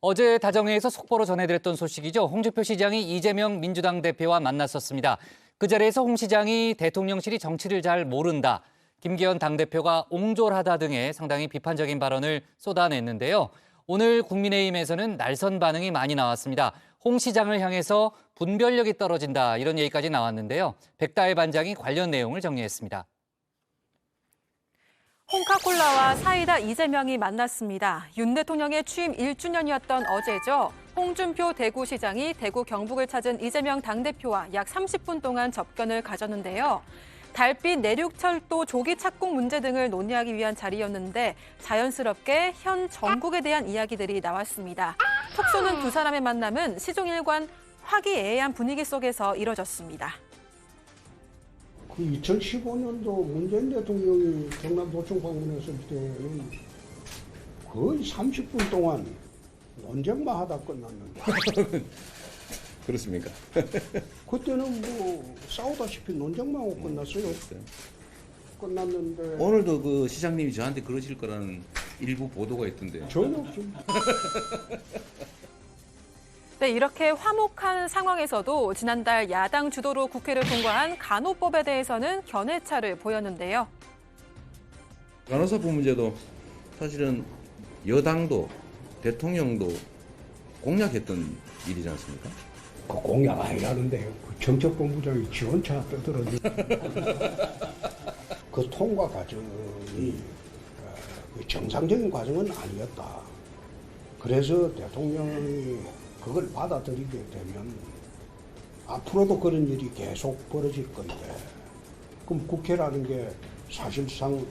어제 다정회에서 속보로 전해드렸던 소식이죠. 홍준표 시장이 이재명 민주당 대표와 만났었습니다. 그 자리에서 홍 시장이 대통령실이 정치를 잘 모른다, 김기현 당대표가 옹졸하다 등의 상당히 비판적인 발언을 쏟아냈는데요. 오늘 국민의힘에서는 날선 반응이 많이 나왔습니다. 홍 시장을 향해서 분별력이 떨어진다, 이런 얘기까지 나왔는데요. 백다혜 반장이 관련 내용을 정리했습니다. 홍카콜라와 사이다 이재명이 만났습니다. 윤 대통령의 취임 1주년이었던 어제죠. 홍준표 대구시장이 대구 경북을 찾은 이재명 당대표와 약 30분 동안 접견을 가졌는데요. 달빛 내륙철도 조기 착공 문제 등을 논의하기 위한 자리였는데 자연스럽게 현 정국에 대한 이야기들이 나왔습니다. 톡 쏘는 두 사람의 만남은 시종일관 화기애애한 분위기 속에서 이뤄졌습니다. 2015년도 문재인 대통령이 경남도청 방문했을 때는 거의 30분 동안 논쟁만 하다 끝났는데 그렇습니까? 그때는 뭐 싸우다시피 논쟁만 하고 끝났어요. 끝났는데 오늘도 그 시장님이 저한테 그러실 거라는 일부 보도가 있던데. 전혀 없습니다. 네, 이렇게 화목한 상황에서도 지난달 야당 주도로 국회를 통과한 간호법에 대해서는 견해차를 보였는데요. 간호사법 문제도 사실은 여당도 대통령도 공약했던 일이지 않습니까? 그 공약 아니라는데요. 그 정책본부장이 지원차 떠들어서 그 통과 과정이 그 정상적인 과정은 아니었다. 그래서 대통령이 그걸 받아들이게 되면 앞으로도 그런 일이 계속 벌어질 건데, 그럼 국회라는 게 사실상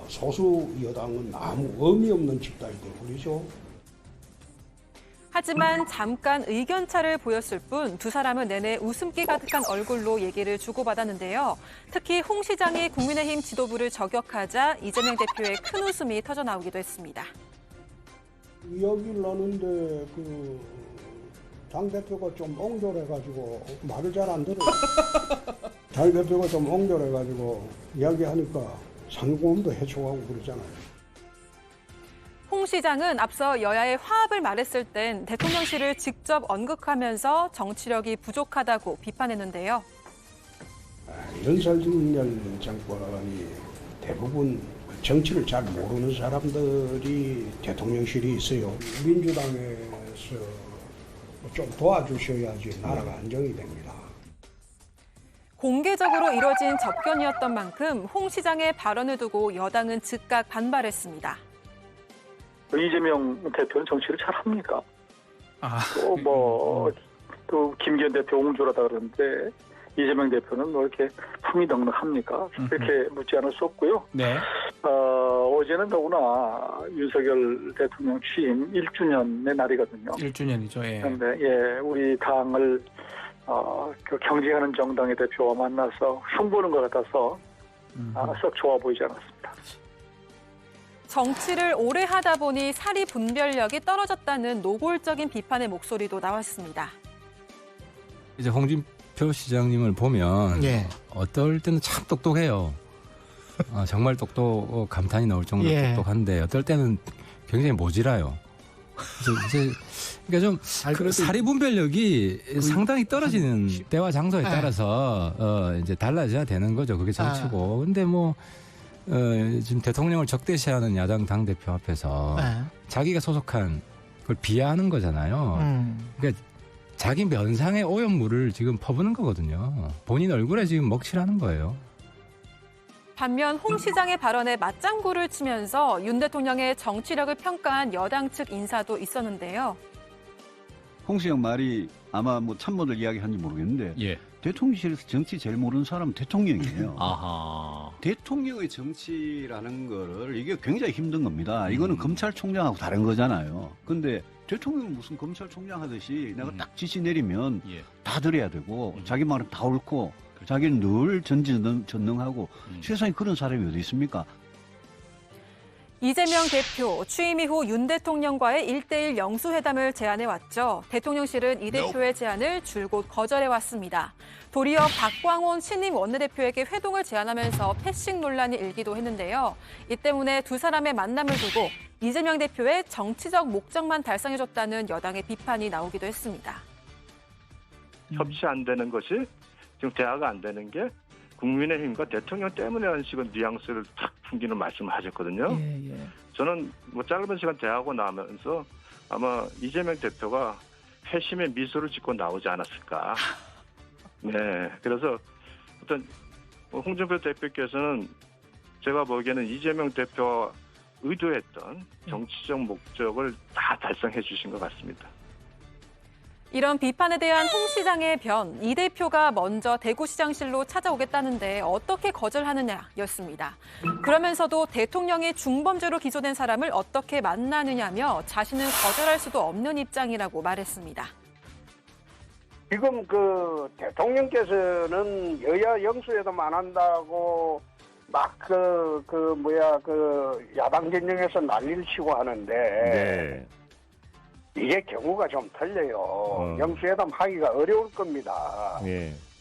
소수 여당은 아무 의미 없는 집단이 되어버리죠. 하지만 잠깐 의견차를 보였을 뿐 두 사람은 내내 웃음기 가득한 얼굴로 얘기를 주고받았는데요. 특히 홍 시장이 국민의힘 지도부를 저격하자 이재명 대표의 큰 웃음이 터져나오기도 했습니다. 이야기를 하는데 그 당대표가 좀 옹졸해가지고 말을 잘 안 들어요. 당대표가 좀 옹졸해가지고 이야기하니까 상고음도 해초하고 그러잖아요. 홍 시장은 앞서 여야의 화합을 말했을 땐 대통령실을 직접 언급하면서 정치력이 부족하다고 비판했는데요. 윤석열 정권이 대부분 정치를 잘 모르는 사람들이 대통령실이 있어요. 민주당에서 좀 도와주셔야지 나라가 안정이 됩니다. 공개적으로 이뤄진 접견이었던 만큼 홍 시장의 발언을 두고 여당은 즉각 반발했습니다. 이재명 대표는 정치를 잘합니까? 또 김기현 대표 옹졸하다 그러는데 이재명 대표는 뭐 이렇게 품이 넉넉합니까? 이렇게 묻지 않을 수 없고요. 네. 어제는 더구나 윤석열 대통령 취임 1주년의 날이거든요. 1주년이죠. 예. 그런데 우리 당을 그 경쟁하는 정당의 대표와 만나서 흉보는 것 같아서 썩 좋아 보이지 않았습니다. 정치를 오래 하다 보니 사리 분별력이 떨어졌다는 노골적인 비판의 목소리도 나왔습니다. 이제 홍준표 시장님을 보면 예. 어떨 때는 참 똑똑해요. 정말 감탄이 나올 정도로 예. 똑똑한데 어떨 때는 굉장히 모질아요. 그래서 이제 그러니까 좀 사리 분별력이 상당히 떨어지는 때와 장소에 따라서 이제 달라져야 되는 거죠. 그게 정치고. 근데 뭐 지금 대통령을 적대시하는 야당 당대표 앞에서 자기가 소속한 그걸 비하하는 거잖아요. 그러니까 자기 면상의 오염물을 지금 퍼부는 거거든요. 본인 얼굴에 지금 먹칠하는 거예요. 반면 홍 시장의 발언에 맞장구를 치면서 윤 대통령의 정치력을 평가한 여당 측 인사도 있었는데요. 홍 시장 말이 아마 뭐 참모들 이야기하는지 모르겠는데 예. 대통령실에서 정치 제일 모르는 사람은 대통령이에요. 아하. 대통령의 정치라는 거를 이게 굉장히 힘든 겁니다. 이거는 검찰총장하고 다른 거잖아요. 근데 대통령은 무슨 검찰총장 하듯이 내가 딱 지시 내리면 예. 다 들어야 되고 자기 말은 다 옳고 자기는 늘 전지전능하고 세상에 그런 사람이 어디 있습니까? 이재명 대표 취임 이후 윤 대통령과의 1대1 영수회담을 제안해왔죠. 대통령실은 이 대표의 제안을 줄곧 거절해왔습니다. 도리어 박광온 신임 원내대표에게 회동을 제안하면서 패싱 논란이 일기도 했는데요. 이 때문에 두 사람의 만남을 두고 이재명 대표의 정치적 목적만 달성해줬다는 여당의 비판이 나오기도 했습니다. 협치 안 되는 것이 지금 대화가 안 되는 게 국민의힘과 대통령 때문이라는 식의 뉘앙스를 탁 풍기는 말씀을 하셨거든요. 저는 뭐 짧은 시간 대화하고 나면서 아마 이재명 대표가 회심의 미소를 짓고 나오지 않았을까. 네, 그래서 어떤 홍준표 대표께서는 제가 보기에는 이재명 대표가 의도했던 정치적 목적을 다 달성해 주신 것 같습니다. 이런 비판에 대한 홍 시장의 변, 이 대표가 먼저 대구시장실로 찾아오겠다는데 어떻게 거절하느냐였습니다. 그러면서도 대통령이 중범죄로 기소된 사람을 어떻게 만나느냐며 자신은 거절할 수도 없는 입장이라고 말했습니다. 지금 그 대통령께서는 여야 영수회담 안 한다고 막 야당 진영에서 난리를 치고 하는데 이게 경우가 좀 틀려요. 영수회담 하기가 어려울 겁니다.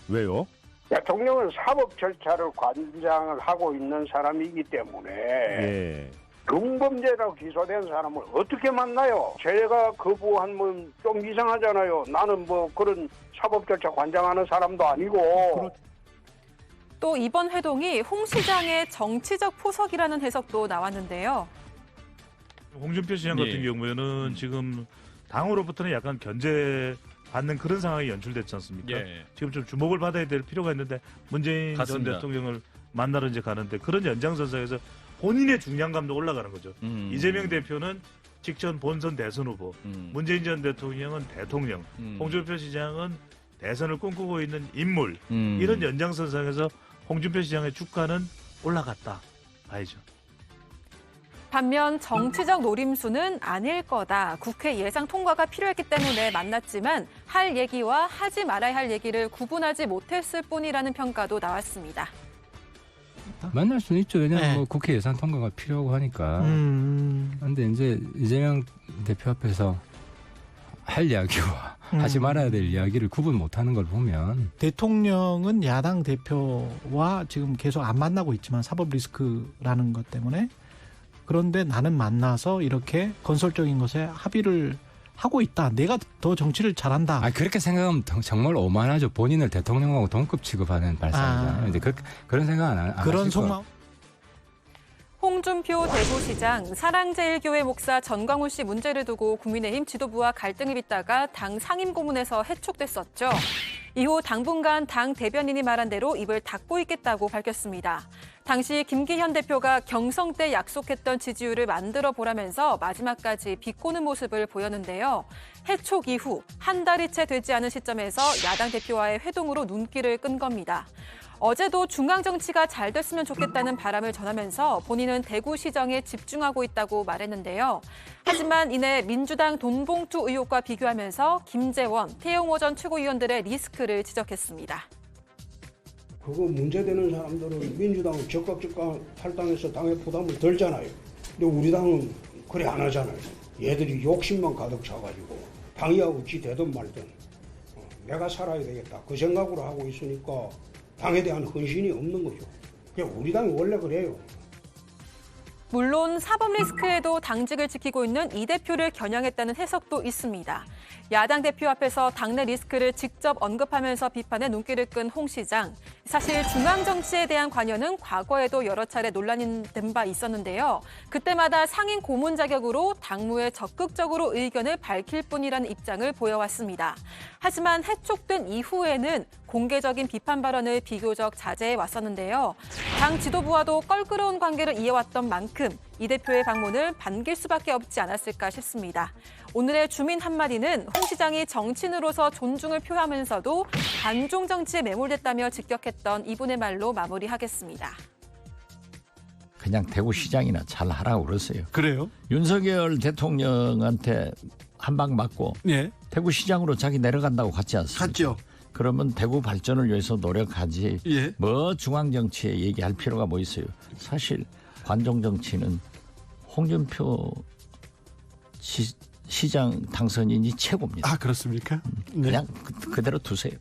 왜요? 대통령은 사법 절차를 관장을 하고 있는 사람이기 때문에 중범죄라고 기소된 사람을 어떻게 만나요? 제가 거부하면 좀 이상하잖아요. 나는 뭐 그런 사법 절차 관장하는 사람도 아니고. 또 이번 회동이 홍 시장의 정치적 포석이라는 해석도 나왔는데요. 홍준표 시장 같은 경우에는 지금 당으로부터는 약간 견제받는 그런 상황이 연출됐지 않습니까? 지금 좀 주목을 받아야 될 필요가 있는데 문재인 전 대통령을 만나러 이제 가는데 그런 연장선상에서 본인의 중량감도 올라가는 거죠. 이재명 대표는 직전 본선 대선 후보, 문재인 전 대통령은 대통령, 홍준표 시장은 대선을 꿈꾸고 있는 인물, 이런 연장선상에서 홍준표 시장의 주가는 올라갔다 봐야죠. 반면 정치적 노림수는 아닐 거다. 국회 예상 통과가 필요했기 때문에 만났지만 할 얘기와 하지 말아야 할 얘기를 구분하지 못했을 뿐이라는 평가도 나왔습니다. 만날 수는 있죠. 왜냐하면 뭐 국회 예산 통과가 필요하고 하니까. 그런데 이제 이재명 대표 앞에서 할 이야기와 하지 말아야 될 이야기를 구분 못하는 걸 보면 대통령은 야당 대표와 지금 계속 안 만나고 있지만 사법 리스크라는 것 때문에 그런데 나는 만나서 이렇게 건설적인 것에 합의를 하고 있다. 내가 더 정치를 잘한다. 그렇게 생각하면 정말 오만하죠. 본인을 대통령하고 동급 취급하는 발상이잖아요. 이제 그런 생각 안 그런 하실 속마음. 홍준표 대구시장, 사랑제일교회 목사 전광훈 씨 문제를 두고 국민의힘 지도부와 갈등을 빚다가 당 상임고문에서 해촉됐었죠. 이후 당분간 당 대변인이 말한 대로 입을 닫고 있겠다고 밝혔습니다. 당시 김기현 대표가 경성 때 약속했던 지지율을 만들어 보라면서 마지막까지 비꼬는 모습을 보였는데요. 해촉 이후 한 달이 채 되지 않은 시점에서 야당 대표와의 회동으로 눈길을 끈 겁니다. 어제도 중앙 정치가 잘 됐으면 좋겠다는 바람을 전하면서 본인은 대구시정에 집중하고 있다고 말했는데요. 하지만 이내 민주당 돈봉투 의혹과 비교하면서 김재원, 태영호 전 최고위원들의 리스크를 지적했습니다. 그거 문제되는 사람들은 민주당은 적극 탈당해서 당의 부담을 덜잖아요. 근데 우리 당은 그래 안 하잖아요. 얘들이 욕심만 가득 차가지고 당이하고 지 되든 말든 내가 살아야 되겠다. 그 생각으로 하고 있으니까 당에 대한 헌신이 없는 거죠. 우리 당이 원래 그래요. 물론 사법 리스크에도 당직을 지키고 있는 이 대표를 겨냥했다는 해석도 있습니다. 야당 대표 앞에서 당내 리스크를 직접 언급하면서 비판에 눈길을 끈 홍 시장. 사실 중앙 정치에 대한 관여는 과거에도 여러 차례 논란이 된 바 있었는데요. 그때마다 상임 고문 자격으로 당무에 적극적으로 의견을 밝힐 뿐이라는 입장을 보여왔습니다. 하지만 해촉된 이후에는 공개적인 비판 발언을 비교적 자제해 왔었는데요. 당 지도부와도 껄끄러운 관계를 이어왔던 만큼 이 대표의 방문을 반길 수밖에 없지 않았을까 싶습니다. 오늘의 주민 한마디는 홍 시장이 정치인으로서 존중을 표하면서도 반중 정치에 매몰됐다며 직격했던 이분의 말로 마무리하겠습니다. 그냥 대구시장이나 잘 하라고 그랬어요. 그래요? 윤석열 대통령한테 한 방 맞고 대구시장으로 자기 내려간다고 갔지 않습니까? 갔죠. 그러면 대구 발전을 위해서 노력하지 뭐 중앙정치에 얘기할 필요가 뭐 있어요. 사실 관종 정치는 홍준표 시장 당선인이 최고입니다. 아, 그렇습니까? 네. 그냥 그대로 두세요.